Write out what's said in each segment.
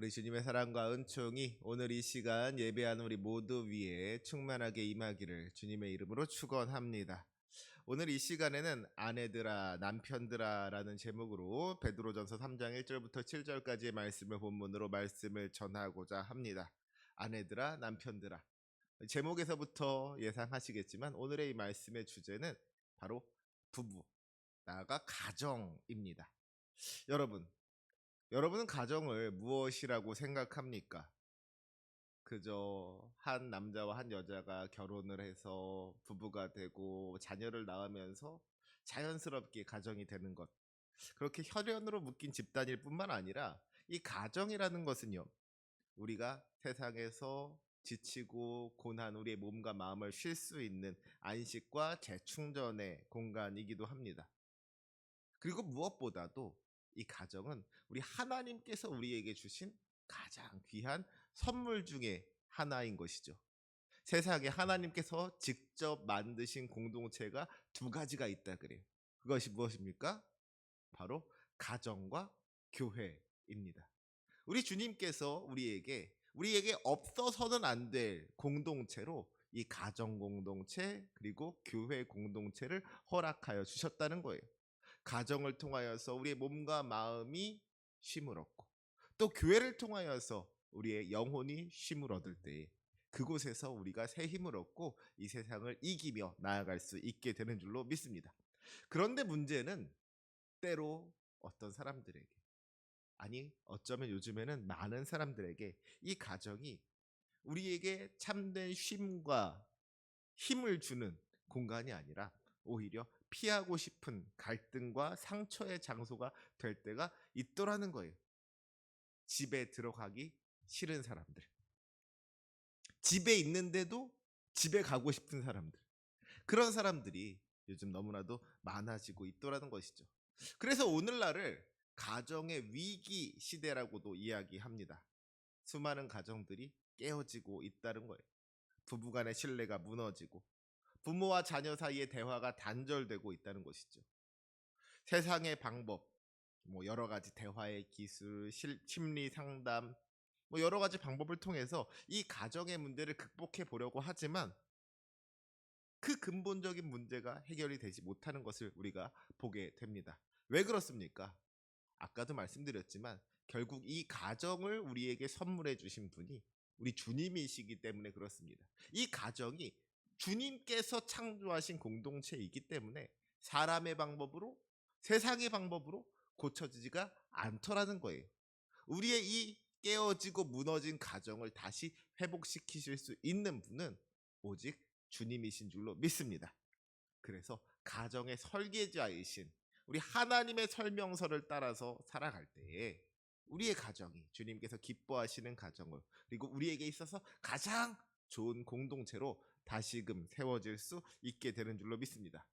우리 주님의 사랑과 은총이 오늘 이 시간 예배하는 우리 모두 위에 충만하게 임하기를 주님의 이름으로 축원합니다. 오늘 이 시간에는 아내들아 남편들아라는 제목으로 베드로전서 3장 1절부터 7절까지의 말씀을 본문으로 말씀을 전하고자 합니다. 아내들아 남편들아. 제목에서부터 예상하시겠지만 오늘의 이 말씀의 주제는 바로 부부, 나아가 가정입니다. 여러분은 가정을 무엇이라고 생각합니까? 그저 한 남자와 한 여자가 결혼을 해서 부부가 되고 자녀를 낳으면서 자연스럽게 가정이 되는 것. 그렇게 혈연으로 묶인 집단일 뿐만 아니라 이 가정이라는 것은요. 우리가 세상에서 지치고 고난 우리의 몸과 마음을 쉴 수 있는 안식과 재충전의 공간이기도 합니다. 그리고 무엇보다도 이 가정은 우리 하나님께서 우리에게 주신 가장 귀한 선물 중에 하나인 것이죠. 세상에 하나님께서 직접 만드신 공동체가 두 가지가 있다 그래요. 그것이 무엇입니까? 바로 가정과 교회입니다. 우리 주님께서 우리에게 없어서는 안 될 공동체로 이 가정 공동체 그리고 교회 공동체를 허락하여 주셨다는 거예요. 가정을 통하여서 우리의 몸과 마음이 쉼을 얻고 또 교회를 통하여서 우리의 영혼이 쉼을 얻을 때에 그곳에서 우리가 새 힘을 얻고 이 세상을 이기며 나아갈 수 있게 되는 줄로 믿습니다. 그런데 문제는 때로 어떤 사람들에게 아니 어쩌면 요즘에는 많은 사람들에게 이 가정이 우리에게 참된 쉼과 힘을 주는 공간이 아니라 오히려 피하고 싶은 갈등과 상처의 장소가 될 때가 있더라는 거예요. 집에 들어가기 싫은 사람들. 집에 있는데도 집에 가고 싶은 사람들. 그런 사람들이 요즘 너무나도 많아지고 있더라는 것이죠. 그래서 오늘날을 가정의 위기 시대라고도 이야기합니다. 수많은 가정들이 깨어지고 있다는 거예요. 부부간의 신뢰가 무너지고 부모와 자녀 사이의 대화가 단절되고 있다는 것이죠. 세상의 방법, 여러 가지 대화의 기술, 심리 상담, 여러 가지 방법을 통해서 이 가정의 문제를 극복해 보려고 하지만 그 근본적인 문제가 해결이 되지 못하는 것을 우리가 보게 됩니다. 왜 그렇습니까? 아까도 말씀드렸지만 결국 이 가정을 우리에게 선물해 주신 분이 우리 주님이시기 때문에 그렇습니다. 이 가정이 주님께서 창조하신 공동체이기 때문에 사람의 방법으로 세상의 방법으로 고쳐지지가 않더라는 거예요. 우리의 이 깨어지고 무너진 가정을 다시 회복시키실 수 있는 분은 오직 주님이신 줄로 믿습니다. 그래서 가정의 설계자이신 우리 하나님의 설명서를 따라서 살아갈 때에 우리의 가정이 주님께서 기뻐하시는 가정을 그리고 우리에게 있어서 가장 좋은 공동체로 다시금 세워질 수 있게 되는 줄로 믿습니다.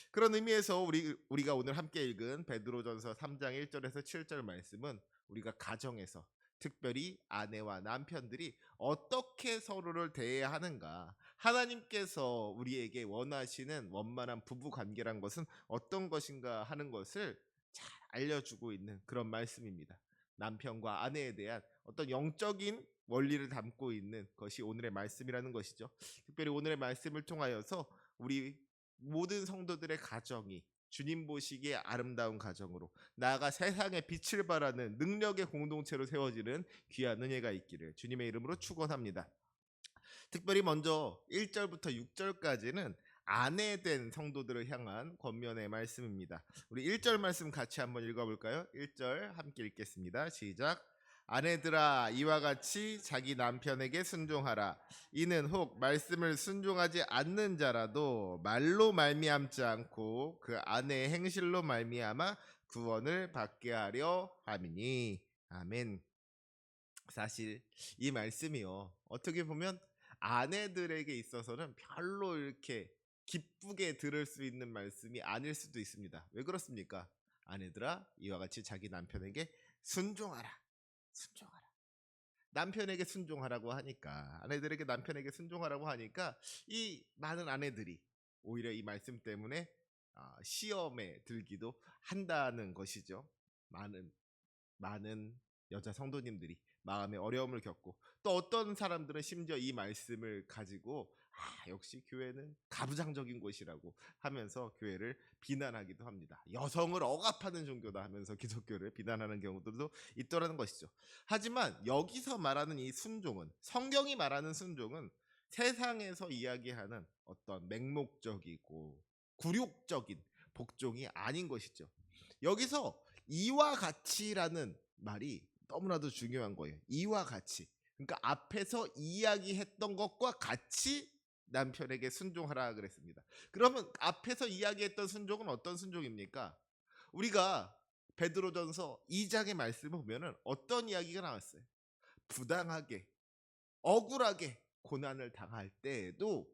그런 의미에서 우리가 오늘 함께 읽은 베드로전서 3장 1절에서 7절 말씀은 우리가 가정에서 특별히 아내와 남편들이 어떻게 서로를 대해야 하는가, 하나님께서 우리에게 원하시는 원만한 부부 관계란 것은 어떤 것인가 하는 것을 잘 알려주고 있는 그런 말씀입니다. 남편과 아내에 대한 어떤 영적인 원리를 담고 있는 것이 오늘의 말씀이라는 것이죠. 특별히 오늘의 말씀을 통하여서 우리 모든 성도들의 가정이 주님 보시기에 아름다운 가정으로 나아가 세상에 빛을 발하는 능력의 공동체로 세워지는 귀한 은혜가 있기를 주님의 이름으로 축원합니다. 특별히 먼저 1절부터 6절까지는 아내된 성도들을 향한 권면의 말씀입니다. 우리 1절 말씀 같이 한번 읽어볼까요? 1절 함께 읽겠습니다. 시작. 아내들아 이와 같이 자기 남편에게 순종하라. 이는 혹 말씀을 순종하지 않는 자라도 말로 말미암지 않고 그 아내의 행실로 말미암아 구원을 받게 하려 함이니. 아멘. 사실 이 말씀이요 어떻게 보면 아내들에게 있어서는 별로 이렇게 기쁘게 들을 수 있는 말씀이 아닐 수도 있습니다. 왜 그렇습니까? 아내들아 이와 같이 자기 남편에게 순종하라. 순종하라. 남편에게 순종하라고 하니까 아내들에게 남편에게 순종하라고 하니까 이 많은 아내들이 오히려 이 말씀 때문에 시험에 들기도 한다는 것이죠. 많은 여자 성도님들이 마음의 어려움을 겪고, 또 어떤 사람들은 심지어 이 말씀을 가지고 역시 교회는 가부장적인 곳이라고 하면서 교회를 비난하기도 합니다. 여성을 억압하는 종교다 하면서 기독교를 비난하는 경우들도 있더라는 것이죠. 하지만 여기서 말하는 이 순종은, 성경이 말하는 순종은 세상에서 이야기하는 어떤 맹목적이고 굴욕적인 복종이 아닌 것이죠. 여기서 이와 같이라는 말이 너무나도 중요한 거예요. 이와 같이. 그러니까 앞에서 이야기했던 것과 같이 남편에게 순종하라 그랬습니다. 그러면 앞에서 이야기했던 순종은 어떤 순종입니까? 우리가 베드로전서 2장의 말씀을 보면은 어떤 이야기가 나왔어요? 부당하게, 억울하게 고난을 당할 때에도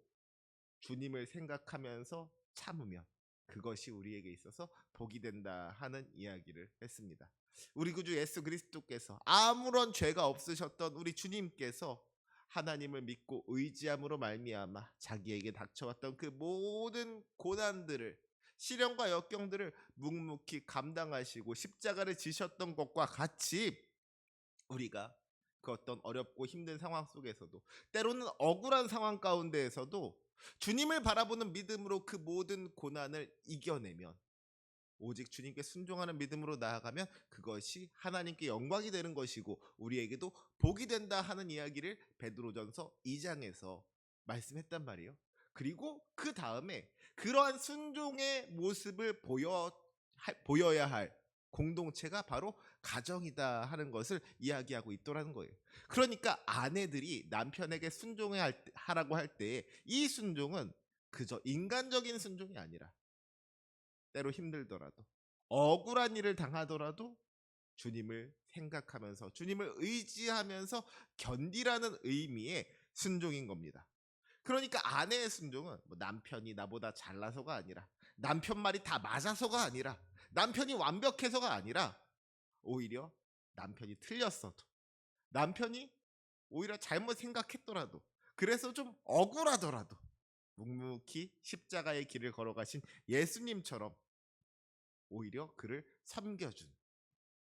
주님을 생각하면서 참으면 그것이 우리에게 있어서 복이 된다 하는 이야기를 했습니다. 우리 구주 예수 그리스도께서 아무런 죄가 없으셨던 우리 주님께서 하나님을 믿고 의지함으로 말미암아 자기에게 닥쳐왔던 그 모든 고난들을, 시련과 역경들을 묵묵히 감당하시고 십자가를 지셨던 것과 같이 우리가 그 어떤 어렵고 힘든 상황 속에서도, 때로는 억울한 상황 가운데에서도 주님을 바라보는 믿음으로 그 모든 고난을 이겨내면, 오직 주님께 순종하는 믿음으로 나아가면 그것이 하나님께 영광이 되는 것이고 우리에게도 복이 된다 하는 이야기를 베드로전서 2장에서 말씀했단 말이에요. 그리고 그 다음에 그러한 순종의 모습을 보여야 할 공동체가 바로 가정이다 하는 것을 이야기하고 있더라는 거예요. 그러니까 아내들이 남편에게 순종하라고 할 때 이 순종은 그저 인간적인 순종이 아니라, 때로 힘들더라도, 억울한 일을 당하더라도 주님을 생각하면서, 주님을 의지하면서 견디라는 의미의 순종인 겁니다. 그러니까 아내의 순종은 뭐 남편이 나보다 잘나서가 아니라, 남편 말이 다 맞아서가 아니라, 남편이 완벽해서가 아니라, 오히려 남편이 틀렸어도, 남편이 오히려 잘못 생각했더라도, 그래서 좀 억울하더라도 묵묵히 십자가의 길을 걸어가신 예수님처럼 오히려 그를 섬겨주는,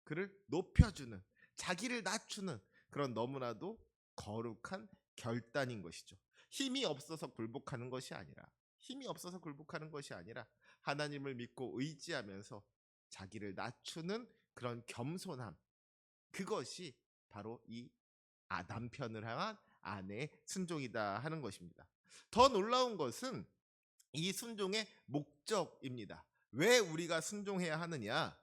그를 높여주는, 자기를 낮추는 그런 너무나도 거룩한 결단인 것이죠. 힘이 없어서 굴복하는 것이 아니라, 하나님을 믿고 의지하면서 자기를 낮추는 그런 겸손함, 그것이 바로 이 남편을 향한 아내의 순종이다 하는 것입니다. 더 놀라운 것은 이 순종의 목적입니다. 왜 우리가 순종해야 하느냐?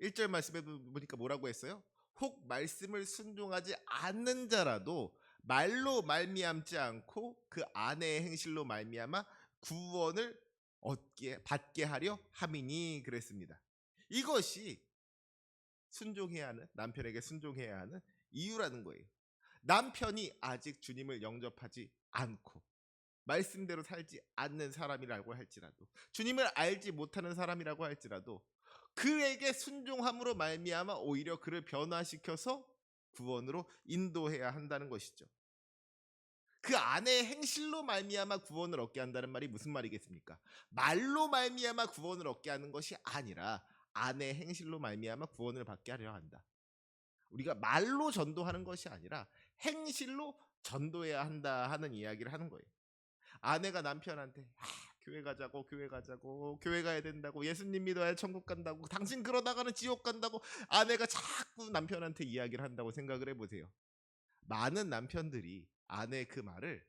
1절 말씀에 보니까 뭐라고 했어요? 혹 말씀을 순종하지 않는 자라도 말로 말미암지 않고 그 아내의 행실로 말미암아 구원을 받게 하려 함이니 그랬습니다. 이것이 순종해야 하는, 남편에게 순종해야 하는 이유라는 거예요. 남편이 아직 주님을 영접하지 않고 말씀대로 살지 않는 사람이라고 할지라도, 주님을 알지 못하는 사람이라고 할지라도 그에게 순종함으로 말미암아 오히려 그를 변화시켜서 구원으로 인도해야 한다는 것이죠. 그 아내의 행실로 말미암아 구원을 얻게 한다는 말이 무슨 말이겠습니까? 말로 말미암아 구원을 얻게 하는 것이 아니라 아내의 행실로 말미암아 구원을 받게 하려 한다. 우리가 말로 전도하는 것이 아니라 행실로 전도해야 한다 하는 이야기를 하는 거예요. 아내가 남편한테 교회 가자고, 교회 가야 된다고, 예수님 믿어야 천국 간다고, 당신 그러다가는 지옥 간다고 아내가 자꾸 남편한테 이야기를 한다고 생각을 해보세요. 많은 남편들이 아내의 그 말을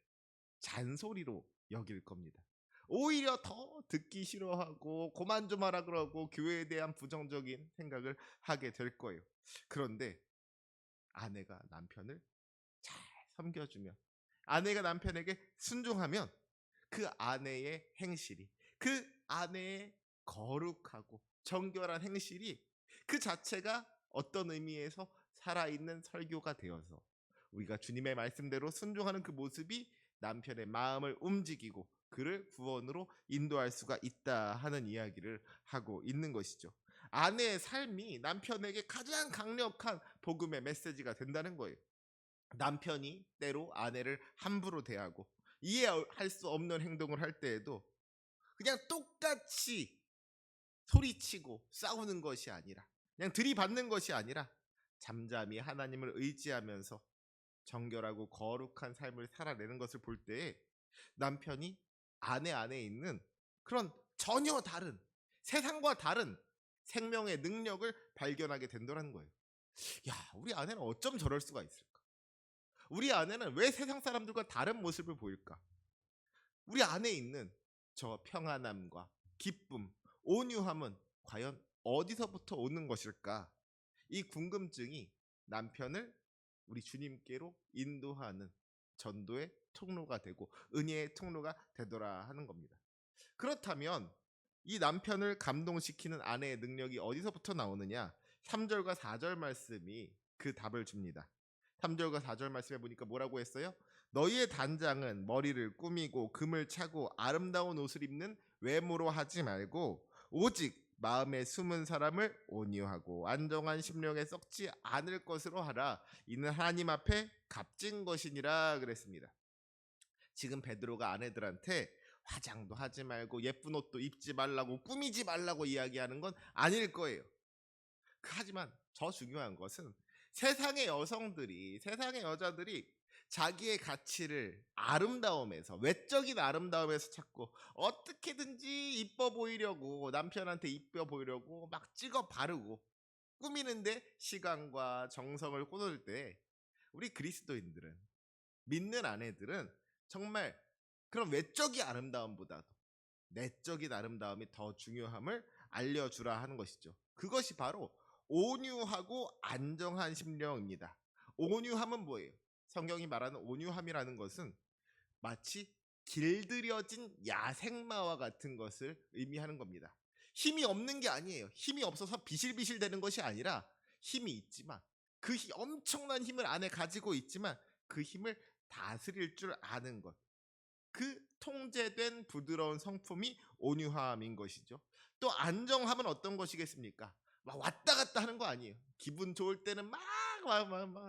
잔소리로 여길 겁니다. 오히려 더 듣기 싫어하고 고만 좀 하라 그러고 교회에 대한 부정적인 생각을 하게 될 거예요. 그런데 아내가 남편을 잘 섬겨주면, 아내가 남편에게 순종하면 그 아내의 행실이, 그 아내의 거룩하고 정결한 행실이 그 자체가 어떤 의미에서 살아있는 설교가 되어서 우리가 주님의 말씀대로 순종하는 그 모습이 남편의 마음을 움직이고 그를 구원으로 인도할 수가 있다 하는 이야기를 하고 있는 것이죠. 아내의 삶이 남편에게 가장 강력한 복음의 메시지가 된다는 거예요. 남편이 때로 아내를 함부로 대하고 이해할 수 없는 행동을 할 때에도 그냥 똑같이 소리치고 싸우는 것이 아니라, 그냥 들이받는 것이 아니라 잠잠히 하나님을 의지하면서 정결하고 거룩한 삶을 살아내는 것을 볼 때에 남편이 아내 안에 있는 그런 전혀 다른 세상과 다른 생명의 능력을 발견하게 된다는 거예요. 야, 우리 아내는 어쩜 저럴 수가 있을까? 우리 아내는 왜 세상 사람들과 다른 모습을 보일까? 우리 안에 있는 저 평안함과 기쁨, 온유함은 과연 어디서부터 오는 것일까? 이 궁금증이 남편을 우리 주님께로 인도하는 전도의 통로가 되고 은혜의 통로가 되더라 하는 겁니다. 그렇다면 이 남편을 감동시키는 아내의 능력이 어디서부터 나오느냐? 3절과 4절 말씀이 그 답을 줍니다. 3절과 4절 말씀에 보니까 뭐라고 했어요? 너희의 단장은 머리를 꾸미고 금을 차고 아름다운 옷을 입는 외모로 하지 말고 오직 마음에 숨은 사람을 온유하고 안정한 심령에 썩지 않을 것으로 하라. 이는 하나님 앞에 값진 것이니라 그랬습니다. 지금 베드로가 아내들한테 화장도 하지 말고 예쁜 옷도 입지 말라고 꾸미지 말라고 이야기하는 건 아닐 거예요. 하지만 더 중요한 것은 세상의 여성들이, 세상의 여자들이 자기의 가치를 아름다움에서, 외적인 아름다움에서 찾고 어떻게든지 이뻐 보이려고, 남편한테 이뻐 보이려고 막 찍어 바르고 꾸미는데 시간과 정성을 쏟을 때 우리 그리스도인들은, 믿는 아내들은 정말 그런 외적인 아름다움보다도 내적인 아름다움이 더 중요함을 알려주라 하는 것이죠. 그것이 바로 온유하고 안정한 심령입니다. 온유함은 뭐예요? 성경이 말하는 온유함이라는 것은 마치 길들여진 야생마와 같은 것을 의미하는 겁니다. 힘이 없는 게 아니에요. 힘이 없어서 비실비실 되는 것이 아니라 힘이 있지만 엄청난 힘을 안에 가지고 있지만 그 힘을 다스릴 줄 아는 것. 그 통제된 부드러운 성품이 온유함인 것이죠. 또 안정함은 어떤 것이겠습니까? 막 왔다 갔다 하는 거 아니에요. 기분 좋을 때는 막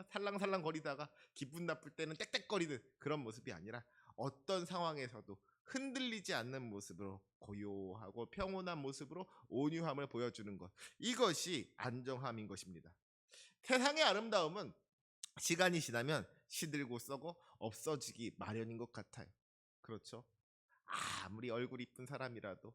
살랑살랑 거리다가 기분 나쁠 때는 떽떽거리는 그런 모습이 아니라 어떤 상황에서도 흔들리지 않는 모습으로 고요하고 평온한 모습으로 온유함을 보여주는 것. 이것이 안정함인 것입니다. 세상의 아름다움은 시간이 지나면 시들고 썩어 없어지기 마련인 것 같아요. 그렇죠? 아무리 얼굴 이쁜 사람이라도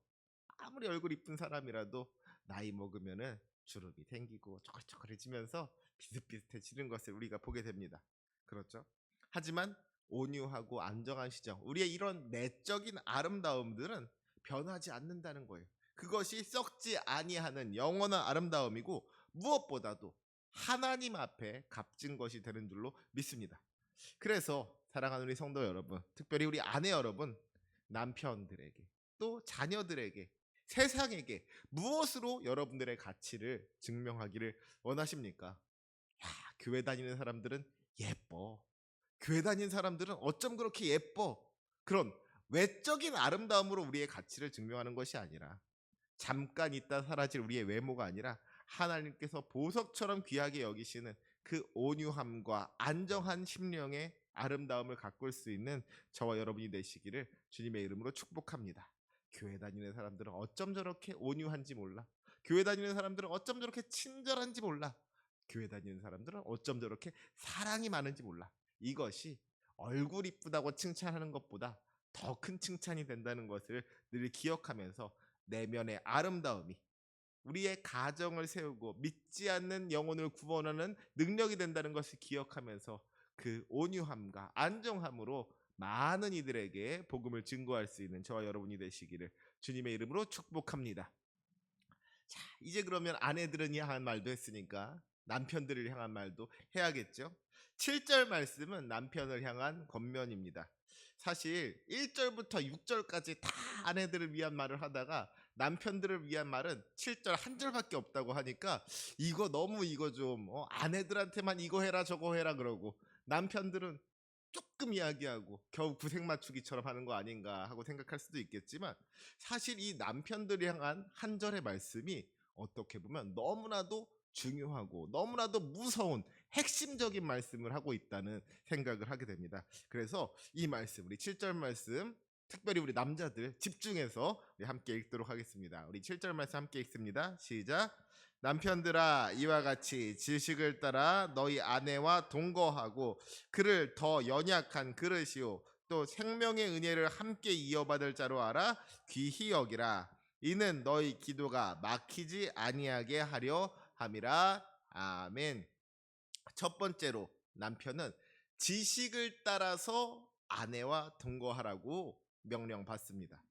아무리 얼굴 이쁜 사람이라도 나이 먹으면은 주름이 생기고 초글초글해지면서 비슷비슷해지는 것을 우리가 보게 됩니다. 그렇죠? 하지만 온유하고 안정한 시정, 우리의 이런 내적인 아름다움들은 변하지 않는다는 거예요. 그것이 썩지 아니하는 영원한 아름다움이고 무엇보다도 하나님 앞에 값진 것이 되는 줄로 믿습니다. 그래서 사랑하는 우리 성도 여러분, 특별히 우리 아내 여러분, 남편들에게 또 자녀들에게 세상에게 무엇으로 여러분들의 가치를 증명하기를 원하십니까? 야, 교회 다니는 사람들은 예뻐. 교회 다니는 사람들은 어쩜 그렇게 예뻐. 그런 외적인 아름다움으로 우리의 가치를 증명하는 것이 아니라 잠깐 있다 사라질 우리의 외모가 아니라 하나님께서 보석처럼 귀하게 여기시는 그 온유함과 안정한 심령의 아름다움을 가꿀 수 있는 저와 여러분이 되시기를 주님의 이름으로 축복합니다. 교회 다니는 사람들은 어쩜 저렇게 온유한지 몰라. 교회 다니는 사람들은 어쩜 저렇게 친절한지 몰라. 교회 다니는 사람들은 어쩜 저렇게 사랑이 많은지 몰라. 이것이 얼굴 이쁘다고 칭찬하는 것보다 더 큰 칭찬이 된다는 것을 늘 기억하면서 내면의 아름다움이 우리의 가정을 세우고 믿지 않는 영혼을 구원하는 능력이 된다는 것을 기억하면서 그 온유함과 안정함으로 많은 이들에게 복음을 증거할 수 있는 저와 여러분이 되시기를 주님의 이름으로 축복합니다. 자, 이제 그러면 아내들은 향한 말도 했으니까 남편들을 향한 말도 해야겠죠. 7절 말씀은 남편을 향한 권면입니다. 사실 1절부터 6절까지 다 아내들을 위한 말을 하다가 남편들을 위한 말은 7절 한 절밖에 없다고 하니까 이거 좀 아내들한테만 이거 해라 저거 해라 그러고 남편들은 조금 이야기하고 겨우 구색 맞추기처럼 하는 거 아닌가 하고 생각할 수도 있겠지만 사실 이 남편들을 향한 한 절의 말씀이 어떻게 보면 너무나도 중요하고 너무나도 무서운 핵심적인 말씀을 하고 있다는 생각을 하게 됩니다. 그래서 이 말씀, 우리 7절 말씀 특별히 우리 남자들 집중해서 우리 함께 읽도록 하겠습니다. 우리 7절 말씀 함께 읽습니다. 시작. 남편들아 이와 같이 지식을 따라 너희 아내와 동거하고 그를 더 연약한 그릇이요 또 생명의 은혜를 함께 이어받을 자로 알아 귀히 여기라. 이는 너희 기도가 막히지 아니하게 하려 함이라. 아멘. 첫 번째로 남편은 지식을 따라서 아내와 동거하라고 명령받습니다.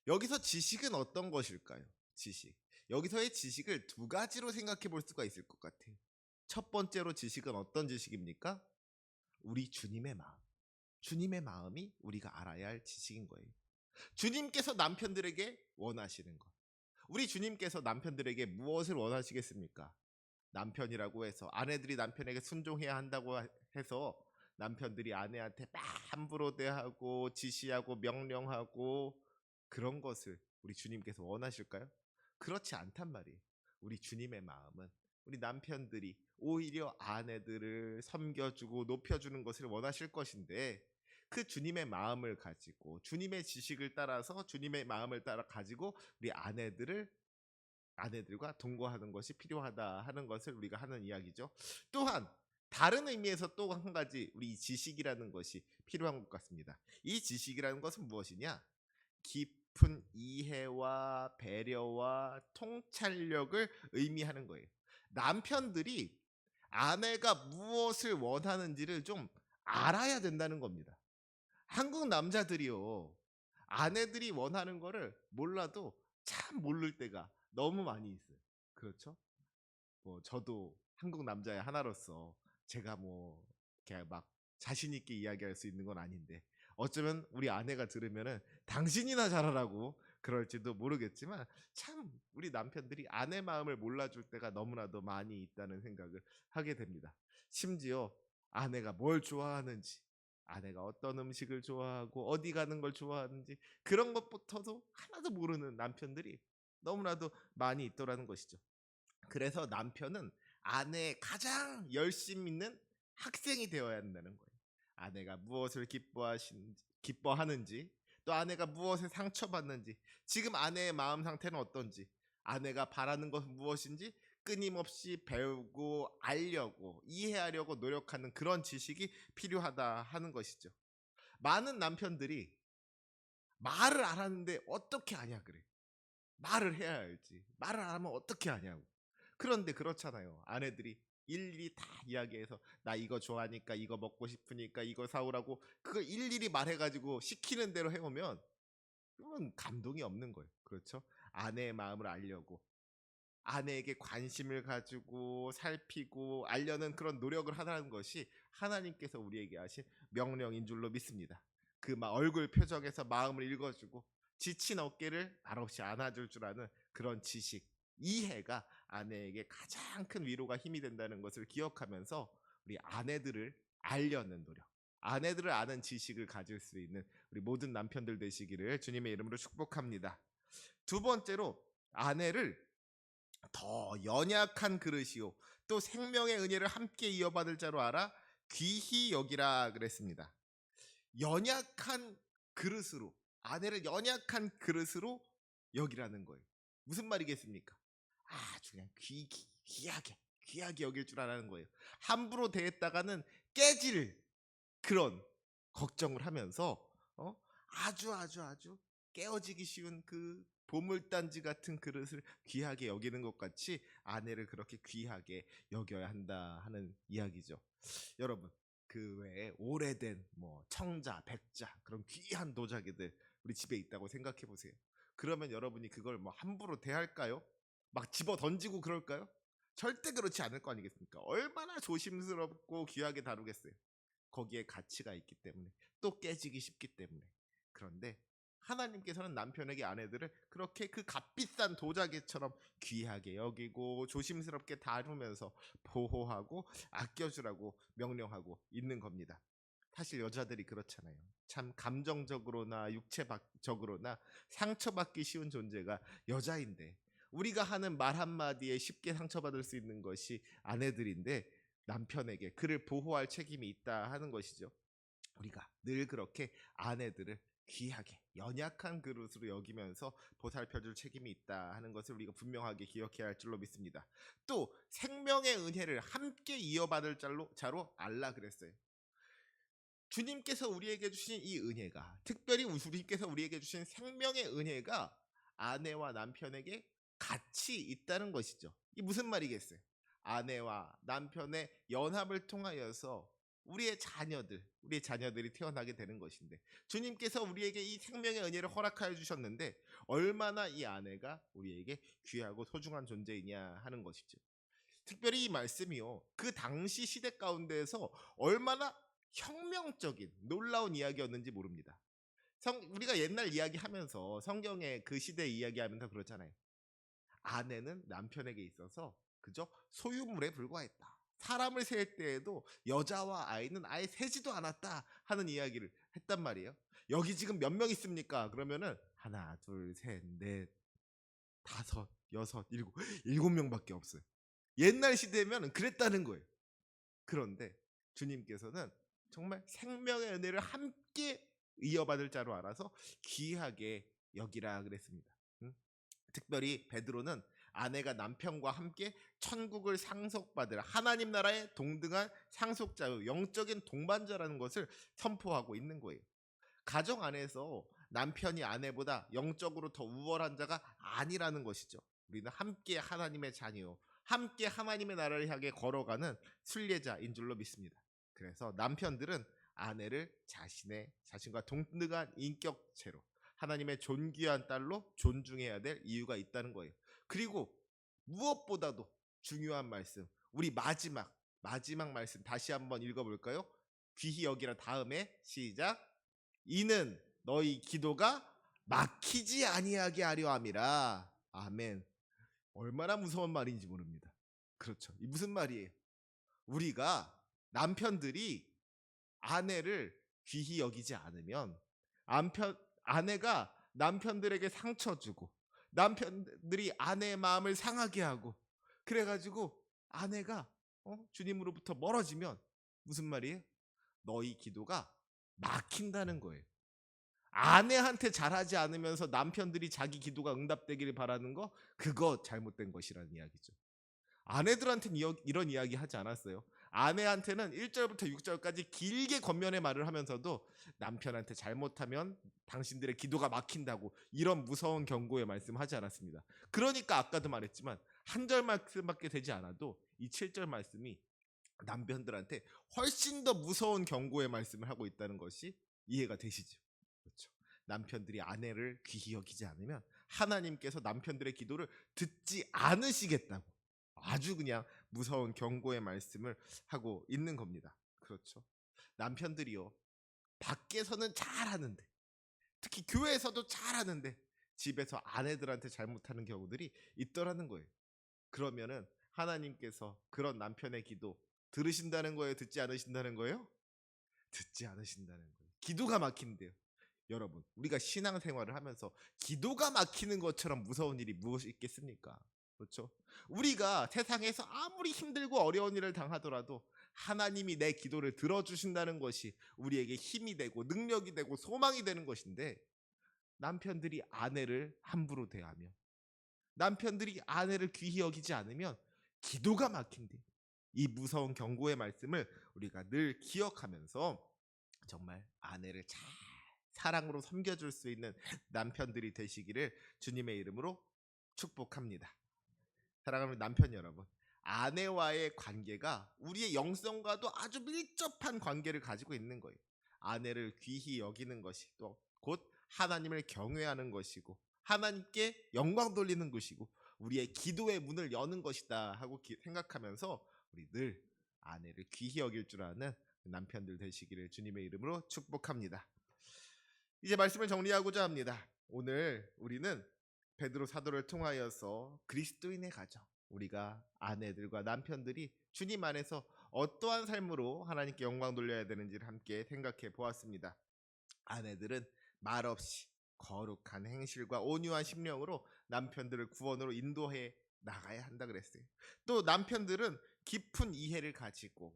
여기서 지식은 어떤 것일까요? 지식. 여기서의 지식을 두 가지로 생각해 볼 수가 있을 것 같아요. 첫 번째로 지식은 어떤 지식입니까? 우리 주님의 마음. 주님의 마음이 우리가 알아야 할 지식인 거예요. 주님께서 남편들에게 원하시는 것. 우리 주님께서 남편들에게 무엇을 원하시겠습니까? 남편이라고 해서 아내들이 남편에게 순종해야 한다고 해서 남편들이 아내한테 막 함부로 대하고 지시하고 명령하고 그런 것을 우리 주님께서 원하실까요? 그렇지 않단 말이에요. 우리 주님의 마음은 우리 남편들이 오히려 아내들을 섬겨주고 높여주는 것을 원하실 것인데 그 주님의 마음을 가지고 주님의 지식을 따라서 주님의 마음을 따라 가지고 우리 아내들과 동거하는 것이 필요하다 하는 것을 우리가 하는 이야기죠. 또한 다른 의미에서 또 한 가지 우리 이 지식이라는 것이 필요한 것 같습니다. 이 지식이라는 것은 무엇이냐? 깊은 이해와 배려와 통찰력을 의미하는 거예요. 남편들이 아내가 무엇을 원하는지를 좀 알아야 된다는 겁니다. 한국 남자들이요. 아내들이 원하는 거를 몰라도 참 모를 때가 너무 많이 있어요. 그렇죠? 뭐 저도 한국 남자의 하나로서 제가 뭐 이렇게 막 자신 있게 이야기할 수 있는 건 아닌데 어쩌면 우리 아내가 들으면은 당신이나 잘하라고 그럴지도 모르겠지만 참 우리 남편들이 아내 마음을 몰라줄 때가 너무나도 많이 있다는 생각을 하게 됩니다. 심지어 아내가 뭘 좋아하는지 아내가 어떤 음식을 좋아하고 어디 가는 걸 좋아하는지 그런 것부터도 하나도 모르는 남편들이 너무나도 많이 있더라는 것이죠. 그래서 남편은 아내의 가장 열심 있는 학생이 되어야 한다는 거예요. 아내가 무엇을 기뻐하는지, 또 아내가 무엇에 상처받는지, 지금 아내의 마음 상태는 어떤지, 아내가 바라는 것은 무엇인지 끊임없이 배우고 알려고 이해하려고 노력하는 그런 지식이 필요하다 하는 것이죠. 많은 남편들이 말을 안 하는데 어떻게 아냐 그래. 말을 해야 알지. 말을 안 하면 어떻게 하냐고. 그런데 그렇잖아요. 아내들이 일일이 다 이야기해서 나 이거 좋아하니까 이거 먹고 싶으니까 이거 사오라고 그걸 일일이 말해가지고 시키는 대로 해오면 그건 감동이 없는 거예요. 그렇죠? 아내의 마음을 알려고 아내에게 관심을 가지고 살피고 알려는 그런 노력을 하라는 것이 하나님께서 우리에게 하신 명령인 줄로 믿습니다. 그 막 얼굴 표정에서 마음을 읽어주고 지친 어깨를 말없이 안아줄 줄 아는 그런 지식, 이해가 아내에게 가장 큰 위로가 힘이 된다는 것을 기억하면서 우리 아내들을 알려는 노력, 아내들을 아는 지식을 가질 수 있는 우리 모든 남편들 되시기를 주님의 이름으로 축복합니다. 두 번째로 아내를 더 연약한 그릇이요 또 생명의 은혜를 함께 이어받을 자로 알아 귀히 여기라 그랬습니다. 연약한 그릇으로 아내를 연약한 그릇으로 여기라는 거예요. 무슨 말이겠습니까? 아주 그냥 귀하게 여길 줄 알아는 거예요. 함부로 대했다가는 깨질 그런 걱정을 하면서 아주 깨어지기 쉬운 그 보물단지 같은 그릇을 귀하게 여기는 것 같이 아내를 그렇게 귀하게 여겨야 한다 하는 이야기죠. 여러분 그 외에 오래된 뭐 청자, 백자 그런 귀한 도자기들 우리 집에 있다고 생각해 보세요. 그러면 여러분이 그걸 뭐 함부로 대할까요? 막 집어 던지고 그럴까요? 절대 그렇지 않을 거 아니겠습니까? 얼마나 조심스럽고 귀하게 다루겠어요. 거기에 가치가 있기 때문에 또 깨지기 쉽기 때문에. 그런데 하나님께서는 남편에게 아내들을 그렇게 그 값비싼 도자기처럼 귀하게 여기고 조심스럽게 다루면서 보호하고 아껴주라고 명령하고 있는 겁니다. 사실 여자들이 그렇잖아요. 참 감정적으로나 육체적으로나 상처받기 쉬운 존재가 여자인데 우리가 하는 말 한마디에 쉽게 상처받을 수 있는 것이 아내들인데 남편에게 그를 보호할 책임이 있다 하는 것이죠. 우리가 늘 그렇게 아내들을 귀하게 연약한 그릇으로 여기면서 보살펴줄 책임이 있다 하는 것을 우리가 분명하게 기억해야 할 줄로 믿습니다. 또 생명의 은혜를 함께 이어받을 자로 알라 그랬어요. 주님께서 우리에게 주신 이 은혜가, 특별히 주님께서 우리에게 주신 생명의 은혜가 아내와 남편에게 같이 있다는 것이죠. 이 무슨 말이겠어요? 아내와 남편의 연합을 통하여서 우리의 자녀들이 태어나게 되는 것인데, 주님께서 우리에게 이 생명의 은혜를 허락하여 주셨는데 얼마나 이 아내가 우리에게 귀하고 소중한 존재이냐 하는 것이죠. 특별히 이 말씀이요, 그 당시 시대 가운데에서 얼마나 혁명적인 놀라운 이야기였는지 모릅니다. 우리가 옛날 이야기하면서 성경의 그 시대 이야기하면서 그렇잖아요. 아내는 남편에게 있어서 그저 소유물에 불과했다. 사람을 셀 때에도 여자와 아이는 아예 세지도 않았다 하는 이야기를 했단 말이에요. 여기 지금 몇 명 있습니까? 그러면은 하나, 둘, 셋, 넷, 다섯, 여섯, 일곱 명밖에 없어요. 옛날 시대면 그랬다는 거예요. 그런데 주님께서는 정말 생명의 은혜를 함께 이어받을 자로 알아서 귀하게 여기라 그랬습니다. 특별히 베드로는 아내가 남편과 함께 천국을 상속받을 하나님 나라의 동등한 상속자요, 영적인 동반자라는 것을 선포하고 있는 거예요. 가정 안에서 남편이 아내보다 영적으로 더 우월한 자가 아니라는 것이죠. 우리는 함께 하나님의 자녀요, 함께 하나님의 나라를 향해 걸어가는 순례자인 줄로 믿습니다. 그래서 남편들은 아내를 자신과 동등한 인격체로, 하나님의 존귀한 딸로 존중해야 될 이유가 있다는 거예요. 그리고 무엇보다도 중요한 말씀, 우리 마지막 말씀 다시 한번 읽어볼까요? 귀히 여기라. 다음에 시작. 이는 너희 기도가 막히지 아니하게 하려 함이라. 아멘. 얼마나 무서운 말인지 모릅니다. 그렇죠. 이 무슨 말이에요? 우리가, 남편들이 아내를 귀히 여기지 않으면, 아내가 남편들에게 상처 주고, 남편들이 아내의 마음을 상하게 하고, 그래가지고 아내가 주님으로부터 멀어지면 무슨 말이에요? 너희 기도가 막힌다는 거예요. 아내한테 잘하지 않으면서 남편들이 자기 기도가 응답되기를 바라는 거, 그거 잘못된 것이라는 이야기죠. 아내들한테는 이런 이야기 하지 않았어요. 아내한테는 1절부터 6절까지 길게 권면의 말을 하면서도 남편한테 잘못하면 당신들의 기도가 막힌다고 이런 무서운 경고의 말씀하지 않았습니다. 그러니까 아까도 말했지만 한 절 말씀밖에 되지 않아도 이 7절 말씀이 남편들한테 훨씬 더 무서운 경고의 말씀을 하고 있다는 것이 이해가 되시죠? 그렇죠. 남편들이 아내를 귀히 여기지 않으면 하나님께서 남편들의 기도를 듣지 않으시겠다고 아주 그냥 무서운 경고의 말씀을 하고 있는 겁니다. 그렇죠. 남편들이요, 밖에서는 잘하는데, 특히 교회에서도 잘하는데 집에서 아내들한테 잘못하는 경우들이 있더라는 거예요. 그러면은 하나님께서 그런 남편의 기도 들으신다는 거예요? 듣지 않으신다는 거예요? 듣지 않으신다는 거예요. 기도가 막힌대요. 여러분, 우리가 신앙생활을 하면서 기도가 막히는 것처럼 무서운 일이 무엇이 있겠습니까? 그렇죠? 우리가 세상에서 아무리 힘들고 어려운 일을 당하더라도 하나님이 내 기도를 들어주신다는 것이 우리에게 힘이 되고 능력이 되고 소망이 되는 것인데, 남편들이 아내를 함부로 대하며, 남편들이 아내를 귀히 여기지 않으면 기도가 막힌대. 이 무서운 경고의 말씀을 우리가 늘 기억하면서 정말 아내를 잘 사랑으로 섬겨줄 수 있는 남편들이 되시기를 주님의 이름으로 축복합니다. 사랑하는 남편 여러분, 아내와의 관계가 우리의 영성과도 아주 밀접한 관계를 가지고 있는 거예요. 아내를 귀히 여기는 것이 또 곧 하나님을 경외하는 것이고, 하나님께 영광 돌리는 것이고, 우리의 기도의 문을 여는 것이다 하고 생각하면서 우리 늘 아내를 귀히 여길 줄 아는 남편들 되시기를 주님의 이름으로 축복합니다. 이제 말씀을 정리하고자 합니다. 오늘 우리는 베드로 사도를 통하여서 그리스도인의 가정, 우리가 아내들과 남편들이 주님 안에서 어떠한 삶으로 하나님께 영광 돌려야 되는지를 함께 생각해 보았습니다. 아내들은 말없이 거룩한 행실과 온유한 심령으로 남편들을 구원으로 인도해 나가야 한다 그랬어요. 또 남편들은 깊은 이해를 가지고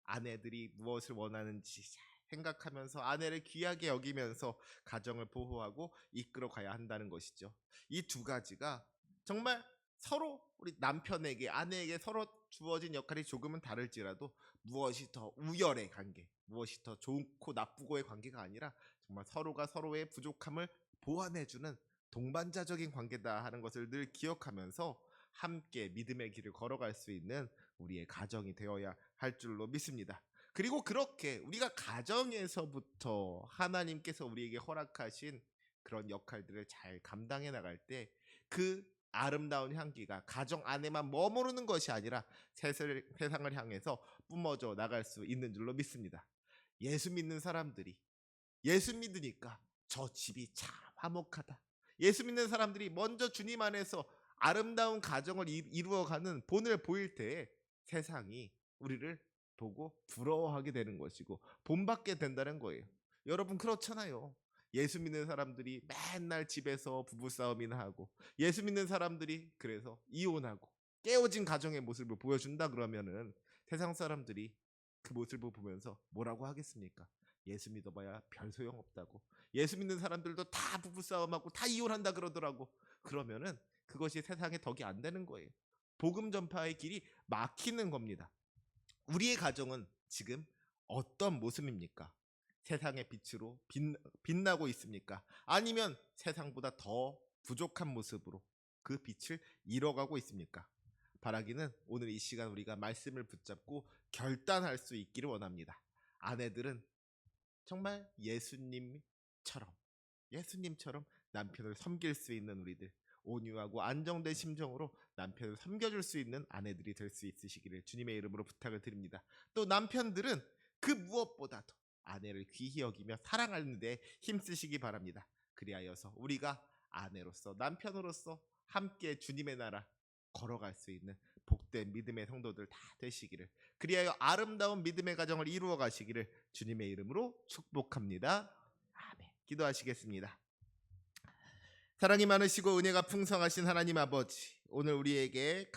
아내들이 무엇을 원하는지 잘 생각하면서 아내를 귀하게 여기면서 가정을 보호하고 이끌어 가야 한다는 것이죠. 이 두 가지가 정말 서로 우리 남편에게 아내에게 서로 주어진 역할이 조금은 다를지라도 무엇이 더 우열의 관계, 무엇이 더 좋고 나쁘고의 관계가 아니라 정말 서로가 서로의 부족함을 보완해주는 동반자적인 관계다 하는 것을 늘 기억하면서 함께 믿음의 길을 걸어갈 수 있는 우리의 가정이 되어야 할 줄로 믿습니다. 그리고 그렇게 우리가 가정에서부터 하나님께서 우리에게 허락하신 그런 역할들을 잘 감당해 나갈 때 그 아름다운 향기가 가정 안에만 머무르는 것이 아니라 세상을 향해서 뿜어져 나갈 수 있는 줄로 믿습니다. 예수 믿는 사람들이 예수 믿으니까 저 집이 참 화목하다. 예수 믿는 사람들이 먼저 주님 안에서 아름다운 가정을 이루어가는 본을 보일 때에 세상이 우리를 보고 부러워하게 되는 것이고 본받게 된다는 거예요. 여러분 그렇잖아요. 예수 믿는 사람들이 맨날 집에서 부부싸움이나 하고 예수 믿는 사람들이 그래서 이혼하고 깨어진 가정의 모습을 보여준다 그러면은 세상 사람들이 그 모습을 보면서 뭐라고 하겠습니까? 예수 믿어봐야 별 소용없다고. 예수 믿는 사람들도 다 부부싸움하고 다 이혼한다 그러더라고. 그러면은 그것이 세상에 덕이 안 되는 거예요. 복음 전파의 길이 막히는 겁니다. 우리의 가정은 지금 어떤 모습입니까? 세상의 빛으로 빛나고 있습니까? 아니면 세상보다 더 부족한 모습으로 그 빛을 잃어가고 있습니까? 바라기는 오늘 이 시간 우리가 말씀을 붙잡고 결단할 수 있기를 원합니다. 아내들은 정말 예수님처럼 남편을 섬길 수 있는 우리들, 온유하고 안정된 심정으로 남편을 섬겨줄 수 있는 아내들이 될 수 있으시기를 주님의 이름으로 부탁을 드립니다. 또 남편들은 그 무엇보다도 아내를 귀히 여기며 사랑하는 데 힘쓰시기 바랍니다. 그리하여서 우리가 아내로서 남편으로서 함께 주님의 나라 걸어갈 수 있는 복된 믿음의 성도들 다 되시기를, 그리하여 아름다운 믿음의 가정을 이루어 가시기를 주님의 이름으로 축복합니다. 아멘. 기도하시겠습니다. 사랑이 많으시고 은혜가 풍성하신 하나님 아버지, 오늘 우리에게